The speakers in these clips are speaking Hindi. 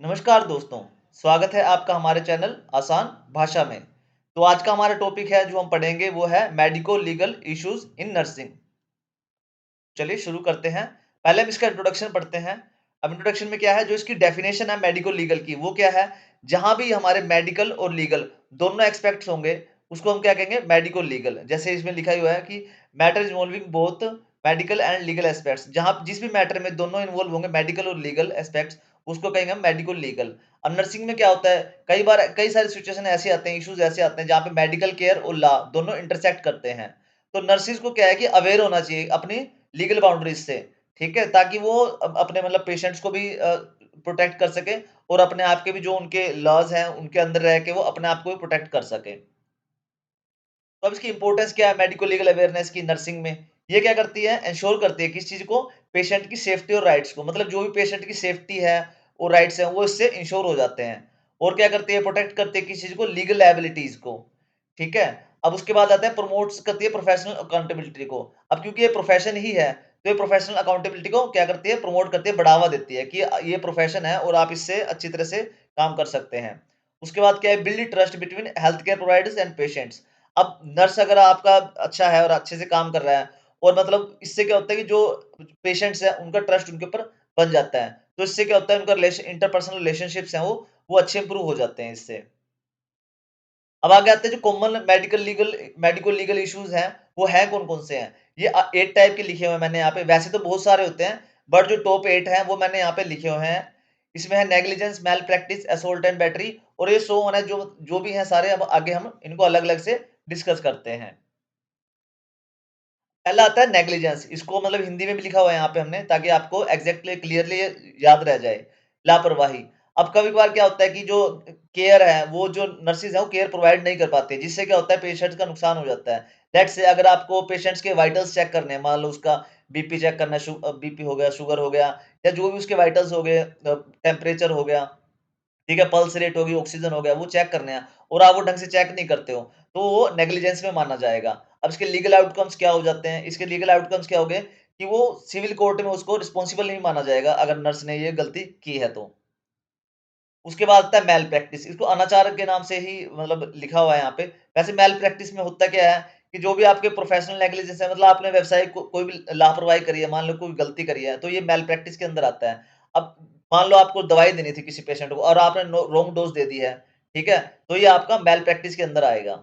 नमस्कार दोस्तों, स्वागत है आपका हमारे चैनल आसान भाषा में। तो आज का हमारा टॉपिक है जो हम पढ़ेंगे वो है medico legal issues in nursing. चलिए शुरू करते हैं। पहले हम इसका इंट्रोडक्शन पढ़ते हैं। अब इंट्रोडक्शन में क्या है, जो इसकी डेफिनेशन है मेडिको लीगल की, वो क्या है? जहां भी हमारे मेडिकल और लीगल दोनों एक्सपेक्ट्स होंगे उसको हम क्या कहेंगे? Medico legal. जैसे इसमें लिखा हुआ है कि matter involving both medical and legal aspects, जहां जिस भी मैटर में दोनों इन्वॉल्व होंगे मेडिकल और लीगल एस्पेक्ट्स, उसको कहेंगे हम मेडिको लीगल। अब नर्सिंग में क्या होता है, कई बार कई सारे सिचुएशन ऐसे आते हैं, इश्यूज ऐसे आते हैं जहां पे मेडिकल केयर और लॉ दोनों इंटरसेक्ट करते हैं। तो नर्सिस को क्या है कि अवेयर होना चाहिए अपनी लीगल बाउंड्रीज से, ठीक है, ताकि वो अपने मतलब पेशेंट्स को भी प्रोटेक्ट कर सके और अपने आप के भी जो उनके लॉज हैं उनके अंदर रह के वो अपने आप को भी प्रोटेक्ट कर सके। तो अब इसकी इंपॉर्टेंस क्या है मेडिको लीगल अवेयरनेस की नर्सिंग में? ये क्या करती है, इंश्योर करती है किस चीज को? पेशेंट की सेफ्टी और राइट्स को, मतलब जो भी पेशेंट की सेफ्टी है और राइट्स हैं वो इससे इंश्योर हो जाते हैं। और क्या करती है, प्रोटेक्ट करती है किस चीज को? लीगल लायबिलिटीज को, ठीक है। अब उसके बाद आता है प्रमोट्स करती है प्रोफेशनल अकाउंटेबिलिटी को। अब क्योंकि ये प्रोफेशन ही है तो ये प्रोफेशनल अकाउंटेबिलिटी को क्या करती है? प्रमोट करती है, बढ़ावा देती है कि ये प्रोफेशन है और आप इससे अच्छी तरह से काम कर सकते हैं। उसके बाद क्या है? Build trust between health care providers and patients. अब नर्स अगर आपका अच्छा है और अच्छे से काम कर रहा है और मतलब इससे क्या होता है कि जो पेशेंट्स हैं उनका ट्रस्ट उनके ऊपर बन जाता है। तो इससे क्या होता है, उनका रिलेशन इंटरपर्सनल रिलेशनशिप्स हैं वो अच्छे इंप्रूव हो जाते हैं इससे। अब आगे आते हैं जो कॉमन मेडिको लीगल इश्यूज हैं, वो हैं कौन-कौन से हैं? ये 8 टाइप के लिखे हुए हैं मैंने यहाँ पे, वैसे तो बहुत सारे होते हैं, बट जो टॉप 8 हैं वो मैंने यहाँ पे लिखे हुए हैं। इसमें है negligence, malpractice, assault and battery, और ये सो ऑन है, जो जो भी हैं सारे। अब आगे हम इनको अलग-अलग से डिस्कस करते हैं। पहला आता है नेग्लिजेंस, इसको मतलब हिंदी में भी लिखा हुआ है यहाँ पे हमने, ताकि आपको एग्जैक्टली क्लियरली याद रह जाए। लापरवाही। अब कभी कभार क्या होता है कि जो केयर है, वो जो नर्सेज है वो केयर प्रोवाइड नहीं कर पाते, जिससे क्या होता है पेशेंट्स का नुकसान हो जाता है। लेट्स से अगर आपको पेशेंट्स के वाइटल्स चेक करने हैं, मान लो उसका बीपी चेक करना है, बीपी हो गया, शुगर हो गया, या जो भी उसके वाइटल्स हो गए, टेम्परेचर हो गया, ठीक है, पल्स रेट होगी, ऑक्सीजन हो गया, वो चेक करने हैं और आप वो ढंग से चेक नहीं करते हो, तो वो नेग्लिजेंस में माना जाएगा। अब इसके लीगल आउटकम्स क्या हो जाते हैं? इसके लीगल आउटकम्स क्या हो गए कि वो सिविल कोर्ट में उसको रिस्पॉन्सिबल नहीं माना जाएगा अगर नर्स ने ये गलती की है तो। उसके बाद आता है मैल प्रैक्टिस, इसको अनाचार के नाम से ही मतलब लिखा हुआ है यहाँ पे। वैसे मैल प्रैक्टिस में होता क्या है कि जो भी आपके प्रोफेशनल नेग्लिजेंस है, मतलब आपने व्यवसाय को कोई भी लापरवाही करी है, मान लो कोई गलती करी है, तो ये मैल प्रैक्टिस के अंदर आता है। अब मान लो आपको दवाई देनी थी किसी पेशेंट को और आपने रॉन्ग डोज दे दी है, ठीक है, तो ये आपका मैल प्रैक्टिस के अंदर आएगा।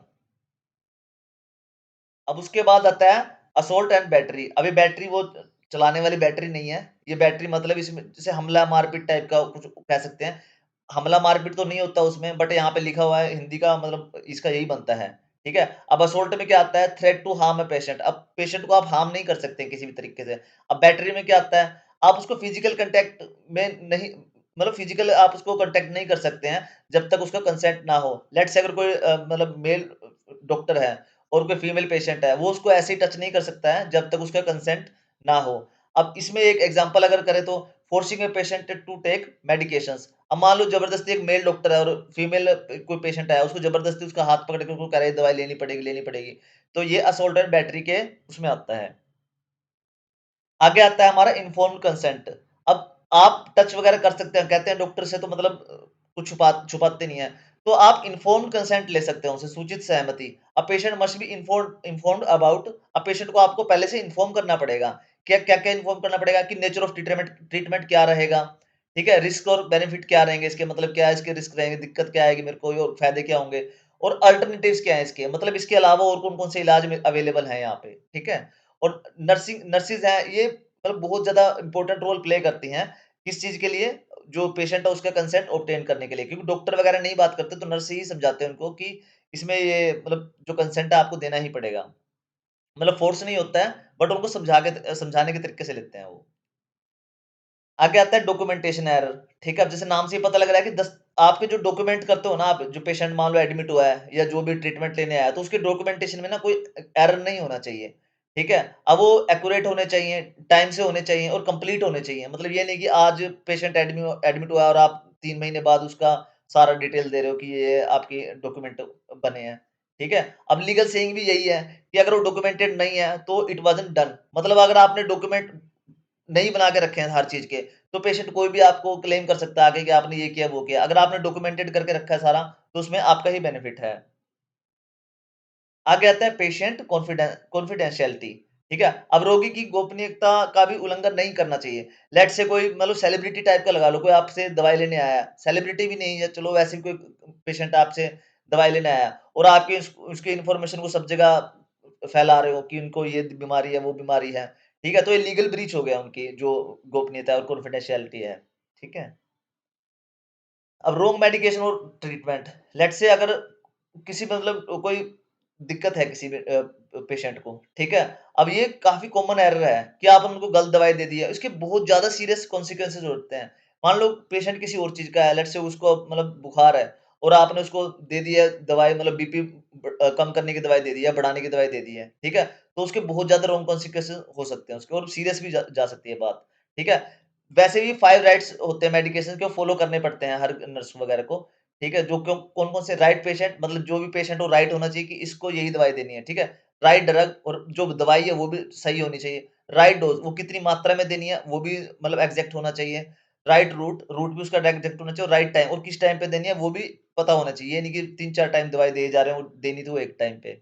अब उसके बाद आता है असॉल्ट एंड बैटरी। अभी बैटरी वो चलाने वाली बैटरी नहीं है, ये बैटरी मतलब इसमें जैसे हमला मारपीट टाइप का कुछ कह सकते हैं। हमला मारपीट तो नहीं होता उसमें, बट यहाँ पे लिखा हुआ है हिंदी का मतलब इसका यही बनता है, ठीक है। अब असोल्ट में क्या आता है? Threat to harm a patient. अब पेशेंट को आप हार्म नहीं कर सकते किसी भी तरीके से। अब बैटरी में क्या आता है? आप उसको फिजिकल कांटेक्ट में नहीं, मतलब फिजिकल आप उसको कांटेक्ट नहीं कर सकते हैं जब तक उसका कंसेंट ना हो। लेट्स से अगर कोई मतलब मेल डॉक्टर है और कोई फीमेल पेशेंट है, वो उसको ऐसे ही टच नहीं कर सकता है जब तक उसका कंसेंट ना हो। अब इसमें एक एग्जांपल अगर करें तो forcing a patient to take medications. अब मान लो जबरदस्ती एक मेल डॉक्टर है और फीमेल कोई पेशेंट है, उसको जबरदस्ती उसका हाथ पकड़ के उसको कह रहा है दवाई लेनी पड़ेगी, तो ये असॉल्ट एंड बैटरी के उसमें आता है। आगे आता है हमारा इन्फॉर्म्ड कंसेंट। अब आप टच वगैरह कर सकते हैं, कहते हैं डॉक्टर से तो मतलब कुछ छुपाते नहीं है, तो आप इन्फॉर्म्ड कंसेंट ले सकते हैं उनसे, सूचित सहमति। A patient must be informed about, अब पेशेंट को आपको पहले से इन्फॉर्म करना पड़ेगा। क्या-क्या इन्फॉर्म करना पड़ेगा कि नेचर ऑफ ट्रीटमेंट ट्रीटमेंट क्या रहेगा, ठीक है? रिस्क और बेनिफिट क्या रहेंगे इसके, मतलब क्या इसके रिस्क रहेंगे, दिक्कत क्या आएगी मेरे को और फायदे क्या होंगे, और अल्टरनेटिव्स क्या हैं इसके, मतलब इसके अलावा और कौन-कौन से इलाज में अवेलेबल हैं यहाँ पे, ठीक है? और नर्सेज हैं ये मतलब बहुत ज़्यादा इम्पोर्टेंट रोल प्ले करती हैं, किस चीज़ के लिए? जो पेशेंट है उसका कंसेंट ऑब्टेन करने के लिए, क्योंकि डॉक्टर वगैरह नहीं बात करते तो नर्स ही समझाते हैं उनको कि इसमें ये मतलब जो कंसेंट है आपको देना ही पड़ेगा। मतलब फोर्स नहीं होता है, बट उनको समझाने के तरीके से लेते हैं वो। आगे आता है डॉक्यूमेंटेशन एरर, ठीक है? अब जैसे नाम से ही पता लग रहा है कि 10 आपके जो डॉक्यूमेंट करते हो ना आप, जो पेशेंट मान लो एडमिट हुआ है या जो भी ट्रीटमेंट लेने आया है, तो उसके डॉक्यूमेंटेशन में ना कोई एरर नहीं होना चाहिए, ठीक है? अब वो एक्यूरेट होने चाहिए, टाइम से होने चाहिए और कंप्लीट होने चाहिए। मतलब ये नहीं कि आज पेशेंट एडमिट हुआ है और आप 3 महीने बाद उसका सारा डिटेल दे रहे हो कि ये आपके डॉक्यूमेंट बने हैं, ठीक है? अब लीगल सेइंग भी यही है कि अगर वो डॉक्यूमेंटेड नहीं है, तो इट वाज़न्ट डन, मतलब अगर आपने डॉक्यूमेंट नहीं बना के रखे हैं हर चीज़ के, तो पेशेंट कोई भी आपको क्लेम कर सकता है आगे कि आपने ये किया, वो किया। अगर आपने डॉक्यूमेंटेड करके रखा है सारा, तो उसमें आपका ही बेनिफिट है। आगे आता है पेशेंट कॉन्फिडेंशियलिटी, ठीक है? अब रोगी की गोपनीयता का भी उल्लंघन नहीं करना चाहिए। लेट्स से कोई मतलब सेलिब्रिटी टाइप का लगा लो, कोई आपसे दवाई लेने आया है, सेलिब्रिटी भी नहीं है, चलो वैसे ही कोई पेशेंट आपसे दवाई लेने आया और आपके उसकी इन्फॉर्मेशन को सब जगह फैला रहे हो कि उनको ये बीमारी है, वो बीमारी है, ठीक है? तो ये लीगल ब्रीच हो गया उनकी जो गोपनीयता और कॉन्फिडेंशियलिटी है, ठीक है? अब रॉन्ग मेडिकेशन और ट्रीटमेंट, लेट्स से अगर किसी मतलब कोई दिक्कत है किसी पेशेंट को, ठीक है? अब ये काफ़ी कॉमन एरर है कि आपने उनको गलत दवाई दे दी है, इसके बहुत ज़्यादा सीरियस कॉन्सिक्वेंसेज़ होते हैं। मान लो पेशेंट किसी और चीज़ का है, लेट्स से उसको मतलब बुखार है और आपने उसको दे दी है दवाई मतलब बीपी कम करने की दवाई दे दी है, बढ़ाने की दवाई दे दी है, ठीक है? तो उसके बहुत ज़्यादा रॉन्ग कॉन्सिक्वेंसेज़ हो सकते हैं उसके और सीरियस भी जा सकती है बात, ठीक है? वैसे भी 5 राइट्स होते हैं मेडिकेशन के, फॉलो करने पड़ते हैं हर नर्स वगैरह को, ठीक है? जो क्यों कौन-कौन से राइट पेशेंट मतलब जो भी पेशेंट हो राइट होना चाहिए कि इसको यही दवाई देनी है, ठीक है? राइट ड्रग और जो दवाई है वो भी सही होनी चाहिए। राइट डोज़ वो कितनी मात्रा में देनी है वो भी मतलब एग्ज़ैक्ट होना चाहिए। राइट रूट भी उसका एग्ज़ैक्ट होना चाहिए और राइट टाइम और किस टाइम पे देनी है वो भी पता होना चाहिए। ये नहीं कि 3-4 टाइम दवाई दिए जा रहे हैं और देनी तो एक टाइम पे।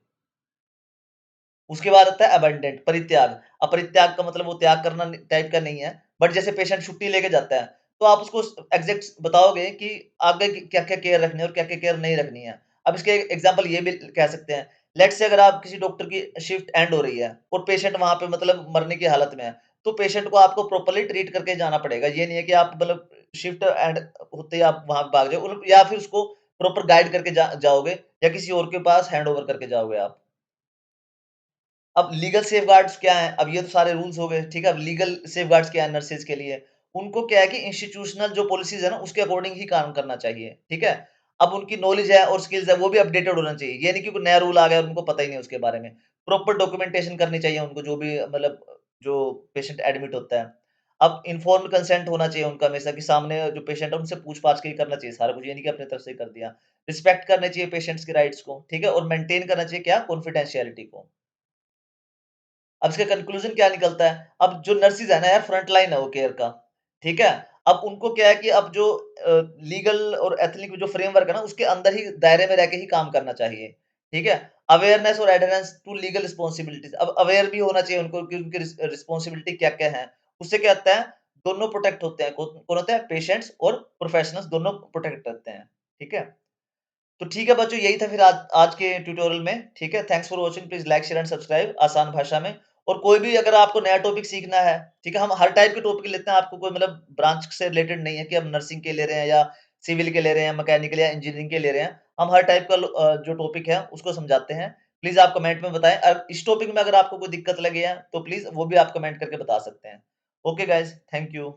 उसके बाद आता है अबंडेंट परित्याग। अब परित्याग का मतलब वो त्याग करना टाइप का नहीं है, बट जैसे पेशेंट छुट्टी लेके जाता है, तो आप उसको एग्ज़ैक्ट बताओगे कि आगे क्या-क्या केयर रखनी है और क्या-क्या केयर नहीं रखनी है। अब इसके एग्ज़ाम्पल ये भी कह सकते हैं, लेट्स से अगर आप किसी डॉक्टर की शिफ्ट एंड हो रही है और पेशेंट वहाँ पे मतलब मरने की हालत में है, तो पेशेंट को आपको प्रॉपर्ली ट्रीट करके जाना पड़ेगा। ये नहीं है कि आप मतलब शिफ्ट एंड होते ही आप वहाँ भाग जाओ और या फिर उसको प्रॉपर गाइड करके जाओगे या किसी और के पास हैंड ओवर करके जाओगे आप। अब लीगल सेफगार्ड्स क्या हैं? अब ये तो सारे रूल्स हो गए, ठीक है? अब लीगल सेफगार्ड्स क्या है नर्सेज़ के लिए? उनको क्या है कि इंस्टीट्यूशनल जो पॉलिसीज़ है ना, उसके अकॉर्डिंग ही काम करना चाहिए, ठीक है? अब उनकी नॉलेज है और स्किल्स है, वो भी अपडेटेड होना चाहिए। ये नहीं कि कोई नया रूल आ गया और उनको पता ही नहीं है उसके बारे में। प्रॉपर डॉक्यूमेंटेशन करनी चाहिए उनको जो भी मतलब जो पेशेंट एडमिट होता है। अब इन्फॉर्म्ड कंसेंट होना चाहिए उनका हमेशा कि सामने जो पेशेंट है, उनसे पूछ-पाछ के ही करना चाहिए सारा कुछ, ये नहीं कि अपनी तरफ से ही कर दिया। रिस्पेक्ट करनी चाहिए पेशेंट्स के राइट्स को, ठीक है? और मेंटेन करना चाहिए क्या? कॉन्फिडेंशियलिटी को। अब इसका कंक्लूजन क्या निकलता है? अब जो नर्सेज़ है ना यार फ्रंट लाइन है वो केयर का, ठीक है? अब उनको क्या है कि अब जो लीगल और एथनिक जो फ्रेमवर्क है ना उसके अंदर ही दायरे में रह के ही काम करना चाहिए, ठीक है? अवेयरनेस और एडहेरेंस टू लीगल रिस्पांसिबिलिटीज़ अब अवेयर भी होना चाहिए उनको कि उनकी रिस्पांसिबिलिटी क्या-क्या है। उससे क्या होता है दोनों प्रोटेक्ट होते हैं। कौन कौन होता है? पेशेंट्स और प्रोफेशनल्स दोनों प्रोटेक्ट रहते हैं, ठीक है? तो ठीक है बच्चों यही था फिर आज के ट्यूटोरियल में, ठीक है? Thanks for watching please like, share and subscribe आसान भाषा में और कोई भी अगर आपको नया टॉपिक सीखना है, ठीक है? हम हर टाइप के टॉपिक लेते हैं, आपको कोई मतलब ब्रांच से रिलेटेड नहीं है कि हम नर्सिंग के ले रहे हैं या सिविल के ले रहे हैं, मैकेनिकल या इंजीनियरिंग के ले रहे हैं। हम हर टाइप का जो टॉपिक है उसको समझाते हैं। प्लीज़ आप कमेंट में बताएँ इस टॉपिक में अगर आपको कोई दिक्कत लगी है, तो प्लीज़ वो भी आप कमेंट करके बता सकते हैं। Okay guys, thank you.